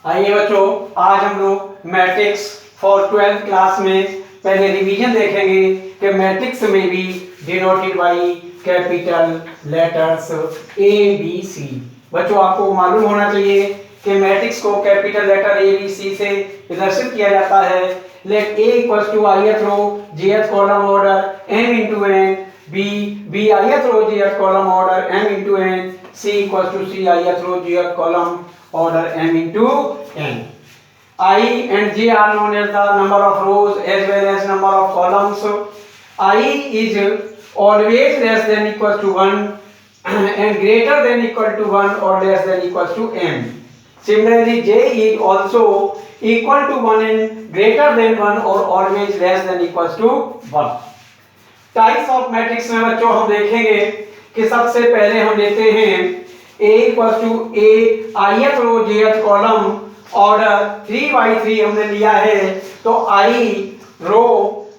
आइए बच्चों, आज हम लोग मैट्रिक्स फॉर 12th क्लास में पहले रिवीजन देखेंगे कि मैट्रिक्स में भी denoted by capital letters A B C. बच्चों, आपको मालूम होना चाहिए कि मैट्रिक्स को capital letter A B C से प्रदर्शित किया जाता है। Let A equals to ith row jth column order m into n, b ith row jth column order m into n, c equals to c ith row jth column order m into n. I and j are known as the number of rows as well as number of columns. I is always less than equal to 1 and greater than equal to 1 or less than equal to m. Similarly, j is also equal to 1 and greater than 1 or always less than equal to 1. Types of matrix में बच्चों हम देखेंगे कि सबसे पहले हम लेते हैं A equals to A ith row jth column order 3 by 3 हमने लिया है। तो I रो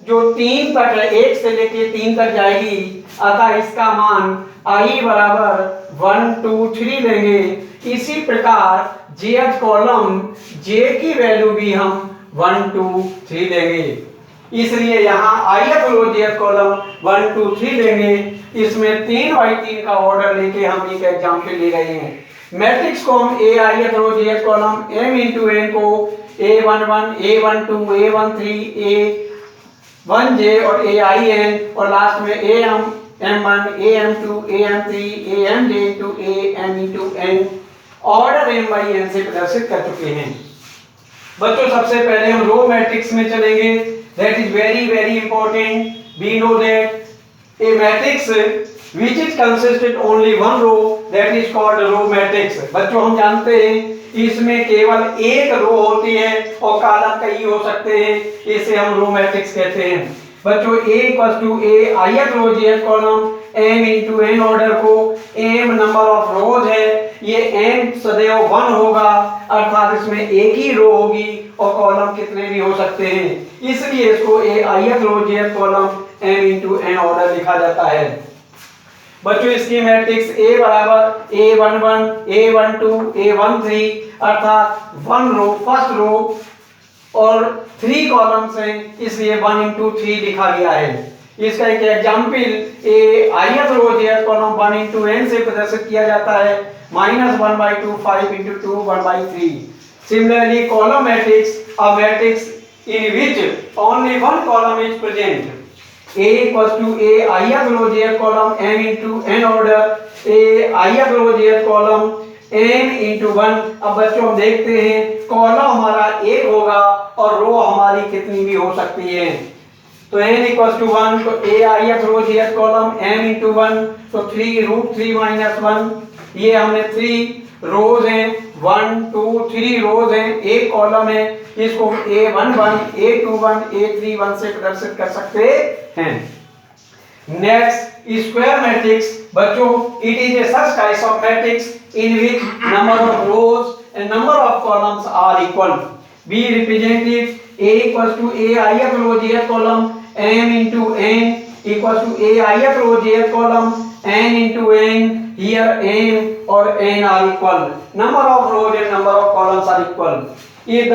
जो 3 तक है, 1 से लेके 3 तक जाएगी, अतः इसका मान I बराबर 1 2 3 लेंगे। इसी प्रकार jth कॉलम j की वैल्यू भी हम 1 2 3 लेंगे, इसलिए यहाँ ith रो jth कॉलम 1 2 3 लेंगे। इसमें 3 by 3 का ऑर्डर लेके हम एक एग्जांपल ले रहे हैं। मैट्रिक्स को हम a ith row jth column m into n को a11 a12 a13 a1j और ain और लास्ट में am1 am2 am3 amj into am into n order m by n से प्रदर्शित कर चुके हैं। बच्चों, सबसे पहले हम रो मैट्रिक्स में चलेंगे। That is very important. We know that a matrix which is consisted only one row that is called row matrix। बच्चों, हम जानते हैं इसमें केवल एक रो होती है और कॉलम कई हो सकते हैं, इसे हम रो मैट्रिक्स कहते हैं। बच्चों, a equals to a ith row jth column m into n order को m नंबर ऑफ रोज है, ये m सदैव 1 होगा, अर्थात इसमें एक ही रो होगी और कॉलम कितने भी हो सकते हैं, इसलिए इसको a ith row jth column m into n order लिखा जाता है। बच्चों, इसकी मैट्रिक्स A बराबर A11 A12 A13 अर्थात 1 रो फर्स्ट रो और 3 कॉलम्स हैं, इसलिए 1 into 3 लिखा गया है। इसका एक example a ith row jth column 1 into n से प्रदर्शित किया जाता है, -1 by 2 5 into 2 1 by 3। Similarly, column matrix, a matrix in which only one column is present। A equals to A ith row jth column m into n order A ith row jth column m into 1। अब बच्चों, हम देखते हैं column हमारा एक होगा और रो हमारी कितनी भी हो सकती है। तो n equals to 1, तो A ith row jth column m into 1, तो 3 √3 - 1, ये हमने 3 रोज हैं, 1 2 3 रोज हैं, एक कॉलम है, इसको a11 a21 a31 से प्रदर्शित कर सकते हैं। Next, square matrix. बच्चों, it is a such type of matrix in which number of rows and number of columns are equal. We represent it a equals to a ith row jth column m into n equals to a ith row jth column n into n। Here m or n are equal. Number of rows and number of columns are equal. If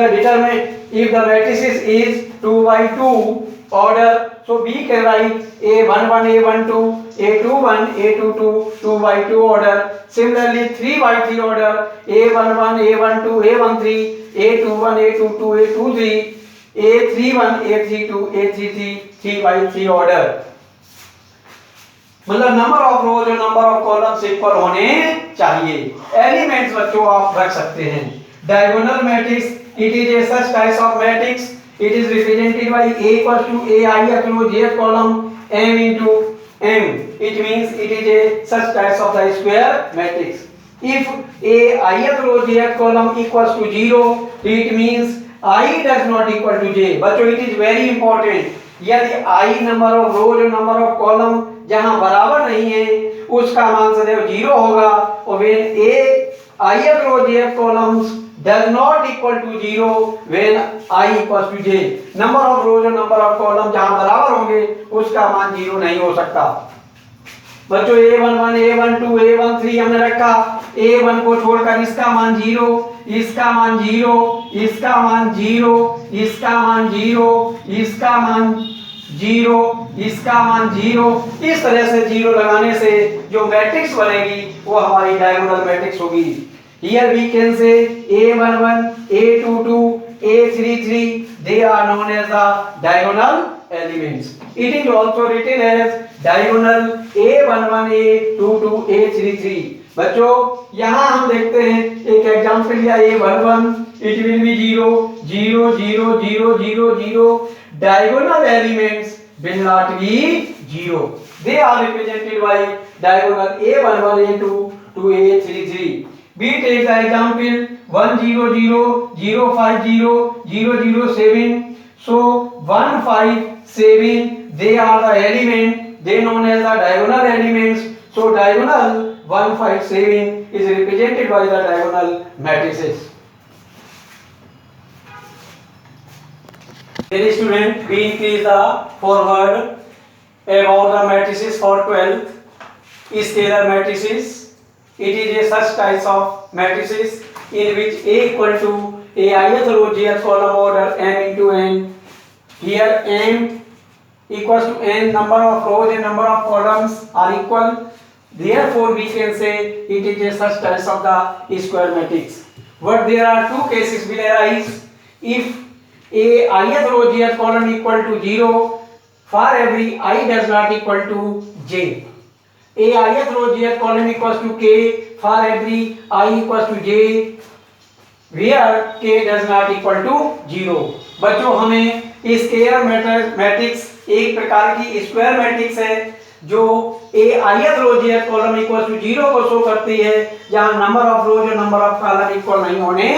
the matrix is 2 by 2 order, so we can write a11 a12 a21 a22 2 by 2 order. Similarly, 3 by 3 order a11 a12 a13 a21 a22 a23 a31 a32 a33 3 by 3 order। मतलब number of रोज और number of columns equal होने चाहिए। Elements बच्चों आप रख सकते हैं। Diagonal matrix, it is a such type of matrix, it is represented by a equals to a ith row jth column m into m। It means it is a such type of the square matrix. If a ith row jth column equals to 0, it means I does not equal to j। बच्चों, it is very important. यदि I number of रोज और number of column जहां बराबर नहीं है, उसका मान सदैव 0 होगा। और when a ith row jth columns does not equal to 0 when I equals to j। Number of रोज और नंबर ऑफ कॉलम जहां बराबर होंगे उसका मान 0 नहीं हो सकता। बच्चों, a11 a12 a13 हमने रखा, a1 को छोड़कर इसका मान 0, इसका मान 0, इसका मान 0, इसका मान 0, इसका मान 0, इसका मान 0। इस तरह से 0 लगाने से जो मैट्रिक्स बनेगी वो हमारी डायगोनल मैट्रिक्स होगी। Here we can say A11, A22, A33, they are known as the diagonal elements. It is also written as diagonal A11, A22, A33। बच्चों यहाँ हम देखते हैं एक एग्जाम्पल लिया A11, it will be 0, 0, 0, 0, 0, 0। Diagonal elements will not be 0. They are represented by diagonal A11, A2 to A33. We take the example 1, 0, 0, 0, 5, 0, 0, 0, 7. So 1, 5, 7, they are the element, they known as the diagonal elements. So diagonal 1, 5, 7 is represented by the diagonal matrices. Dear student, we increase the forward about the matrices for 12th scalar matrices. It is a such types of matrices in which A equal to a ith row jth column order m into n. Here m equals to n number of rows and number of columns are equal. Therefore we can say it is a such types of the square matrix. But there are two cases will arise. If a ith row jth column equal to 0 for every I does not equal to j. A ith row jth column equals to k for every I equals to j where k does not equal to 0। बच्चों हमें scalar matrix एक प्रकार की square matrix है जो a ith row jth column equals to 0 को show करती है जहां नंबर ऑफ रोज और नंबर ऑफ कॉलम इक्वल नहीं होने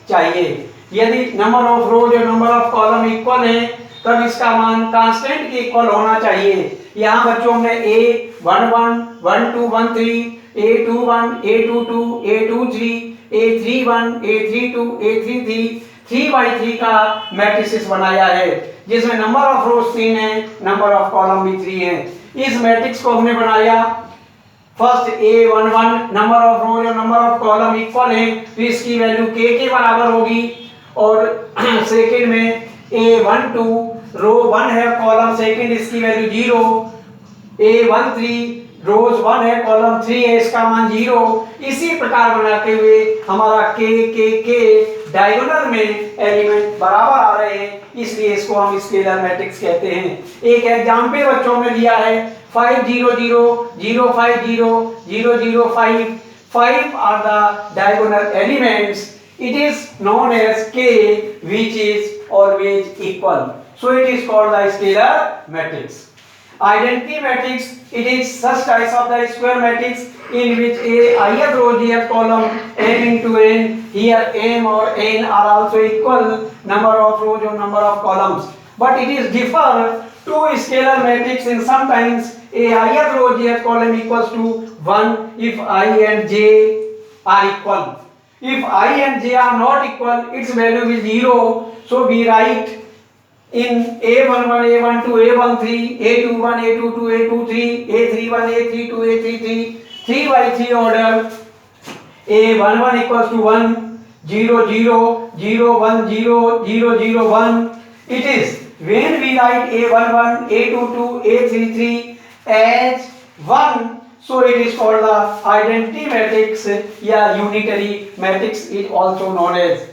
चाहिए। यदि नंबर ऑफ रोज और नंबर ऑफ कॉलम इक्वल है तब इसका मान कांस्टेंट के इक्वल होना चाहिए। यहाँ बच्चों में A11, 12, 13, A21, A22, A23, A31, A32, A33, 3 by 3 का मैट्रिक्स बनाया है जिसमें नंबर ऑफ रोज 3 है, नंबर ऑफ कॉलम भी 3 है। इस मैट्रिक्स को हमने बनाया फर्स्ट A11 नंबर ऑफ रोज और नंबर ऑफ कॉलम इक्वल है तो इसकी वैल्यू k के बराबर होगी और सेकंड में A12 रो 1 है कॉलम सेकंड इसकी वैल्यू 0, A13 रोज 1 है कॉलम 3 है इसका मान 0। इसी प्रकार बनाते हुए हमारा k डायगोनल में एलिमेंट बराबर आ रहे हैं इसलिए इसको हम स्केलर मैट्रिक्स कहते हैं। एक एग्जांपल बच्चों में दिया है 5 0 0 0 5 0 0 0 5 5 are the diagonal elements। It is known as k which is always equal, so it is called the scalar matrix। Identity matrix, it is such types of the square matrix in which a ith row jth column m into n, here m or n are also equal number of rows or number of columns, but it is differ to scalar matrix in sometimes a ith row jth column equals to 1 if I and j are equal। If I and j are not equal its value is 0, so we write in A11, A12, A13, A21, A22, A23, A31, A32, A33, 3 by 3 order A11 equals to 1 0 0 0 1 0 0 0 1। It is when we write A11, A22, A33 as 1, so it is called the identity matrix या unitary matrix is also known as।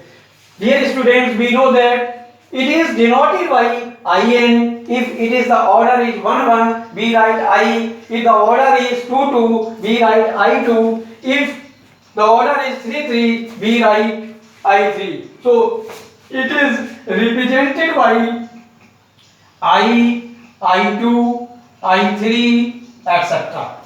Dear students, we know that it is denoted by in if it is the order is 1 1 we write I, if the order is 2 2 we write I2, if the order is 3 3 we write I3। so it is represented by I, I2, I3 etc।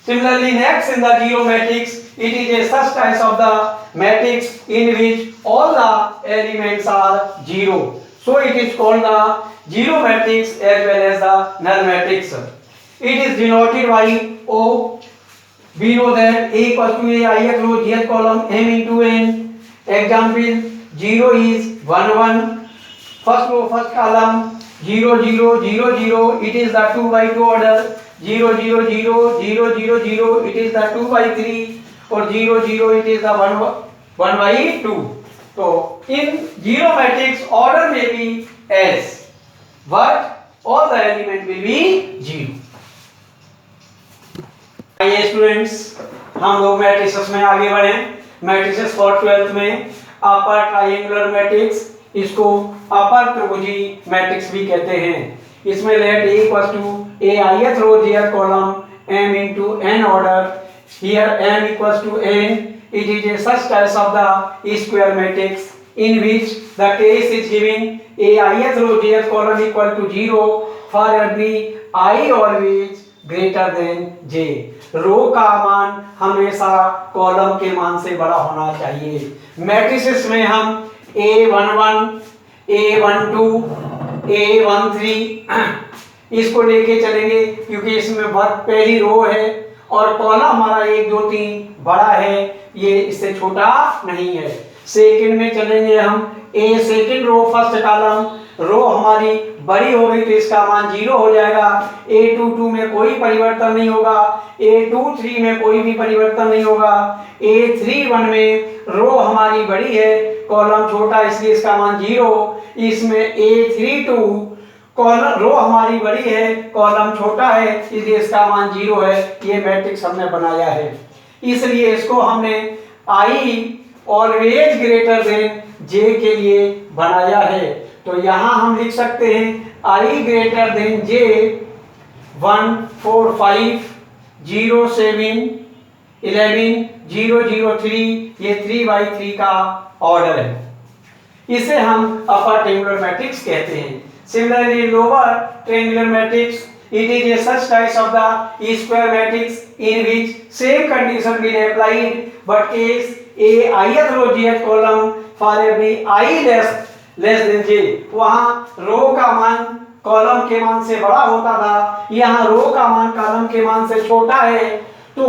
Similarly, next in the zero matrix, it is a such type of the matrix in which all the elements are 0, so it is called the zero matrix as well as the null matrix। It is denoted by O। We know that A equals to a ith row jth column m into n। Example 0 is 1 1 first row first column, 0 0 0 0 it is the 2 by 2 order, 0 0 0 0 0 0 it is the 2 by 3 or 0 0 it is the 1/2। तो in zero matrix order में भी S but all the element will be zero. आइए students, हम लोग matrices में आगे बढ़े। Matrices for 12th में अपर ट्रायंगुलर मैट्रिक्स, इसको अपर त्रिभुजी मैट्रिक्स भी कहते हैं। इसमें late A equals to a ith row j column m into n order, here m equals to n, it is a such type of the square matrix in which the case is given a ith row j column equal to 0 for every I always greater than j। रो का मान हमेशा column के मान से बड़ा होना चाहिए। Matrices में हम A11, A12, A13 इसको लेके चलेंगे क्योंकि इसमें पहली रो है और कॉलम हमारा 1 2 3 बड़ा है, ये इससे छोटा नहीं है। सेकंड में चलेंगे हम ए सेकंड रो फर्स्ट कॉलम, रो हमारी बड़ी हो गई तो इसका मान 0 हो जाएगा। A22 में कोई परिवर्तन नहीं होगा, A23 में कोई भी परिवर्तन नहीं होगा, A31 में रो हमारी बड़ी है, कॉलम छोटा इसलिए इसका मान 0। इसमें A32 कॉलम रो हमारी बड़ी है, कॉलम छोटा है इसलिए इसका मान 0 है। ये मैट्रिक्स हमने बनाया है, इसलिए इसको हमने I always greater than J के लिए बनाया है। तो यहाँ हम लिख सकते हैं I ग्रेटर देन J 1 4 5 0 7 11 0 0 3, ये 3/3 का ऑर्डर है। इसे हम अपर ट्रायंगुलर मैट्रिक्स कहते हैं। Similarly lower triangular matrix, it is a such type of the square matrix in which same condition will applied but case a ith row jth column for every I less than j। वहां रो का मान column के मान से बड़ा होता था, यहाँ रो का मान कॉलम के मान से छोटा है, तो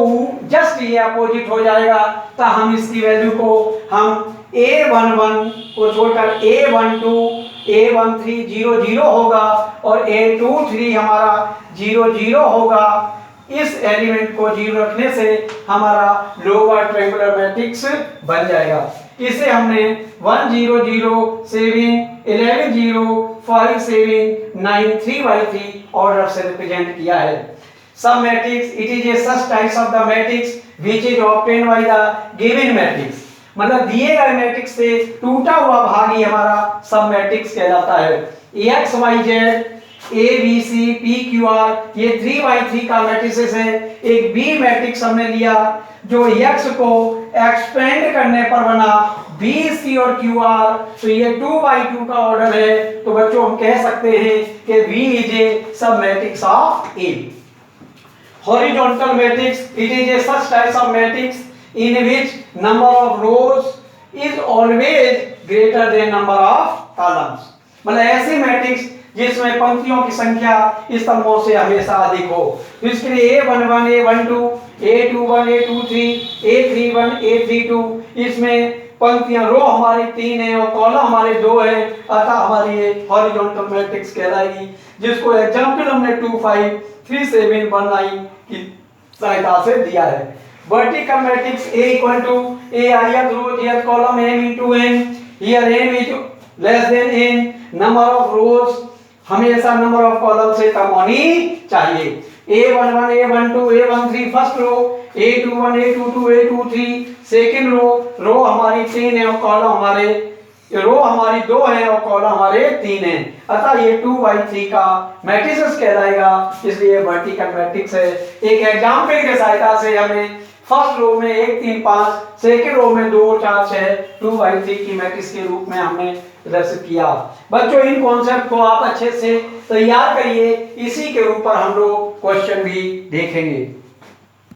जस्ट ये अपोजिट हो जाएगा। तो हम इसकी वैल्यू को हम A11 को छोड़कर A12 A13 0 0 होगा और A23 हमारा 0 0 होगा। इस एलिमेंट को 0 रखने से हमारा लोअर ट्रायंगुलर मैट्रिक्स बन जाएगा। इसे हमने 1 0 0 7 11 0 5 7 9 3/3 ऑर्डर से रिप्रेजेंट किया है। सब matrix, it is a such types of the matrix which is obtained by the given matrix, मतलब दिए गए मैट्रिक्स से टूटा हुआ भाग ही हमारा सब मैट्रिक्स कहलाता है। x y z a b c p q r ये 3/3 का मैट्रिसेस है। एक b मैट्रिक्स हमने लिया जो x को एक्सपेंड करने पर बना b c और q r, तो ये 2/2 का ऑर्डर है। तो बच्चों हम कह सकते हैं कि b इज ए सब matrix of A। Horizontal matrix, it is a such types of matrix in which number of rows is always greater than number of columns, मतलब ऐसी मैट्रिक्स जिसमें पंक्तियों की संख्या स्तंभों से हमेशा अधिक हो। तो इसके लिए A11 A12 A21 A23 A31 A32, इसमें पंक्तियां रो हमारी 3 है और कॉलम हमारे 2 है, अतः हमारी ये हॉरिजॉन्टल मैट्रिक्स कहलाएगी, जिसको एग्जांपल हमने 2 5 3 7 1 9 की सहायता से दिया है। Vertical matrix A equal to a ith row jth column m into n, here m is less than n, number of rows हमेशा number of column से कम होनी चाहिए। A11 A12 A13 first row, A21 A22 A23 second row हमारी 3 है और column हमारे रो हमारी 2 है और कॉलम हमारे 3 है, अतः ये 2/3 का मैट्रिक्स कहलाएगा, इसलिए वर्टिकल मैट्रिक्स है। एक एग्जांपल के सहायता से हमें फर्स्ट रो में 1 3 5, सेकंड रो में 2 4 6 2/3 की मैट्रिक्स के रूप में हमने प्रदर्शित किया। बच्चों इन कॉन्सेप्ट को आप अच्छे से तैयार करिए, इसी के ऊपर हम लोग क्वेश्चन भी देखेंगे।